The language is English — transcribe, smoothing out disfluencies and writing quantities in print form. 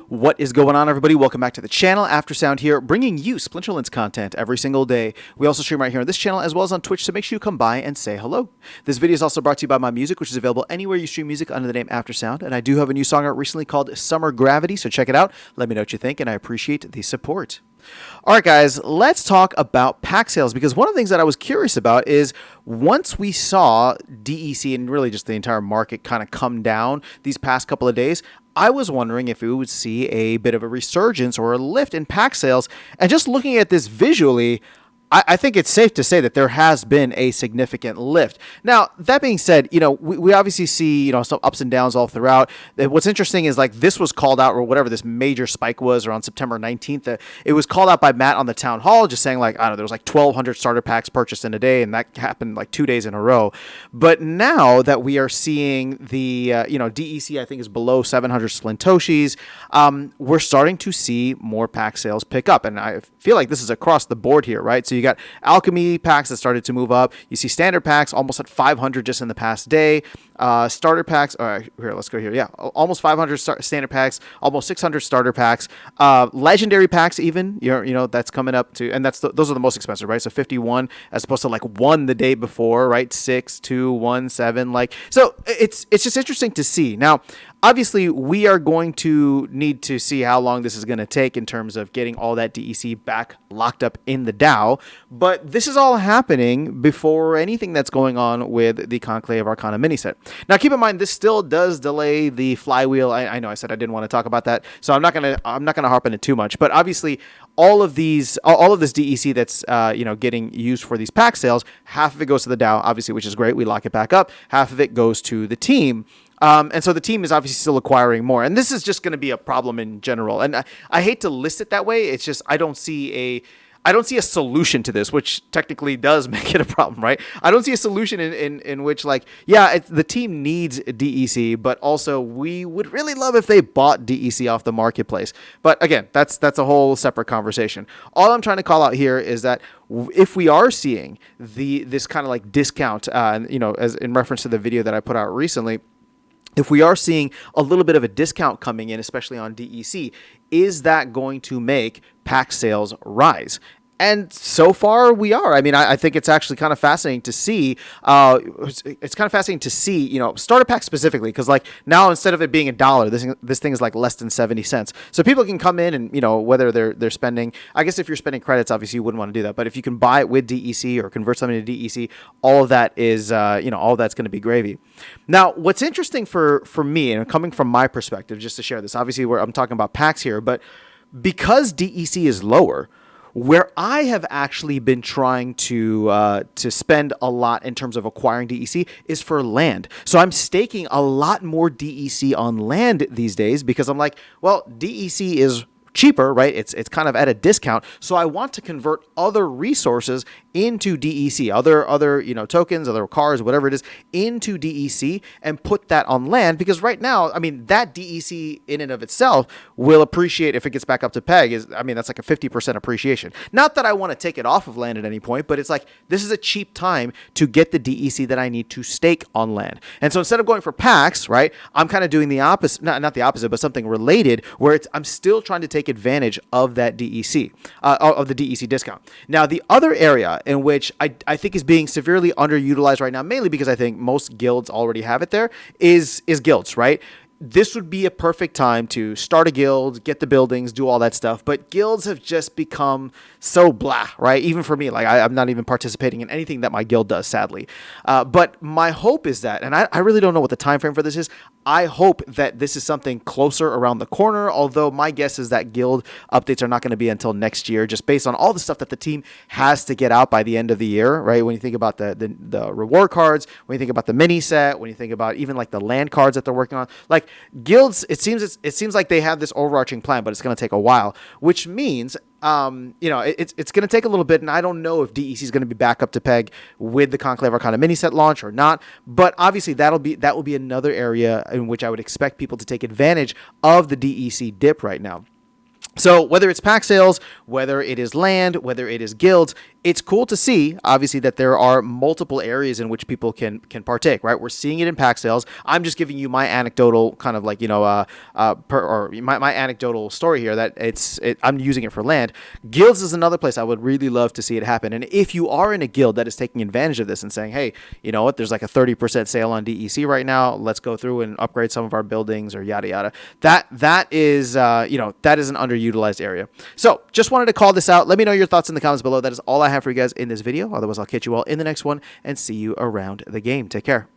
What is going on, everybody? Welcome back to the channel. Aftersound here, bringing you Splinterlands content every single day. We also stream right here on this channel as well as on Twitch, so make sure you come by and say hello. This video is also brought to you by my music, which is available anywhere you stream music under the name Aftersound, and I do have a new song out recently called Summer Gravity, so check it out. Let me know what you think, and I appreciate the support. All right, guys, let's talk about pack sales, because one of the things that I was curious about is once we saw DEC and really just the entire market kind of come down these past couple of days, I was wondering if we would see a bit of a resurgence or a lift in pack sales. And just looking at this visually, I think it's safe to say that there has been a significant lift. Now, that being said, we obviously see, some ups and downs all throughout. What's interesting is like this was called out, or whatever this major spike was around September 19th. It was called out by Matt on the town hall, just saying like, I don't know, there was like 1,200 starter packs purchased in a day, and that happened like 2 days in a row. But now that we are seeing the, DEC, I think is below 700 Splintoshis, we're starting to see more pack sales pick up. And I feel like this is across the board here, right? So you got alchemy packs that started to move up. You see standard packs almost at 500 just in the past day. Starter packs. All right, here, let's go here. Yeah, almost 500 standard packs, almost 600 starter packs. Legendary packs even. That's coming up to, and those are the most expensive, right? So 51 as opposed to like 1 the day before, right? 6, 2, 1, 7. Like, so it's just interesting to see. Now, obviously, we are going to need to see how long this is going to take in terms of getting all that DEC back locked up in the DAO. But this is all happening before anything that's going on with the Conclave Arcana mini set. Now, keep in mind, this still does delay the flywheel. I know I said I didn't want to talk about that, so I'm not gonna harp on it too much. But obviously, all of this DEC that's getting used for these pack sales, half of it goes to the DAO, obviously, which is great. We lock it back up. Half of it goes to the team. And so the team is obviously still acquiring more. And this is just going to be a problem in general. And I hate to list it that way. It's just I don't see a solution to this, which technically does make it a problem, right? I don't see a solution in which, like, yeah, the team needs DEC, but also we would really love if they bought DEC off the marketplace. But again, that's a whole separate conversation. All I'm trying to call out here is that if we are seeing this kind of like discount, as in reference to the video that I put out recently, if we are seeing a little bit of a discount coming in, especially on DEC, is that going to make pack sales rise? And so far, we are. I mean, I think it's actually kind of fascinating to see. It's kind of fascinating to see, starter packs specifically, because like now instead of it being $1, this thing is like less than 70 cents. So people can come in and whether they're spending. I guess if you're spending credits, obviously you wouldn't want to do that. But if you can buy it with DEC or convert something to DEC, all of that is all of that's going to be gravy. Now, what's interesting for me, and coming from my perspective, just to share this, obviously I'm talking about packs here, but because DEC is lower, where I have actually been trying to spend a lot in terms of acquiring DEC is for land. So I'm staking a lot more DEC on land these days because I'm like, well, DEC is cheaper, right? It's kind of at a discount. So I want to convert other resources into DEC, other tokens, other cars, whatever it is, into DEC and put that on land, because right now, I mean, that DEC in and of itself will appreciate if it gets back up to peg. That's like a 50% appreciation. Not that I want to take it off of land at any point, but it's like this is a cheap time to get the DEC that I need to stake on land. And so instead of going for packs, right, I'm kind of doing the opposite, not the opposite, but something related, where I'm still trying to take advantage of that DEC, of the DEC discount. Now, the other area in which I think is being severely underutilized right now, mainly because I think most guilds already have it there, is guilds, right? This would be a perfect time to start a guild, get the buildings, do all that stuff. But guilds have just become so blah, right? Even for me, like I'm not even participating in anything that my guild does, sadly. But my hope is that, and I really don't know what the time frame for this is. I hope that this is something closer around the corner, although my guess is that guild updates are not going to be until next year, just based on all the stuff that the team has to get out by the end of the year, right? When you think about the reward cards, when you think about the mini set, when you think about even like the land cards that they're working on, like guilds, it seems like they have this overarching plan, but it's going to take a while, which means it's going to take a little bit, and I don't know if DEC is going to be back up to peg with the Conclave Arcana mini set launch or not. But obviously, that will be another area in which I would expect people to take advantage of the DEC dip right now. So whether it's pack sales, whether it is land, whether it is guilds, it's cool to see, obviously, that there are multiple areas in which people can partake, right? We're seeing it in pack sales. I'm just giving you my anecdotal kind of like, my anecdotal story here that I'm using it for land. Guilds is another place I would really love to see it happen. And if you are in a guild that is taking advantage of this and saying, hey, you know what, there's like a 30% sale on DEC right now. Let's go through and upgrade some of our buildings or yada, yada. That is, that is an underutilized area. So just wanted to call this out. Let me know your thoughts in the comments below. That is all I have for you guys in this video. Otherwise, I'll catch you all in the next one and see you around the game. Take care.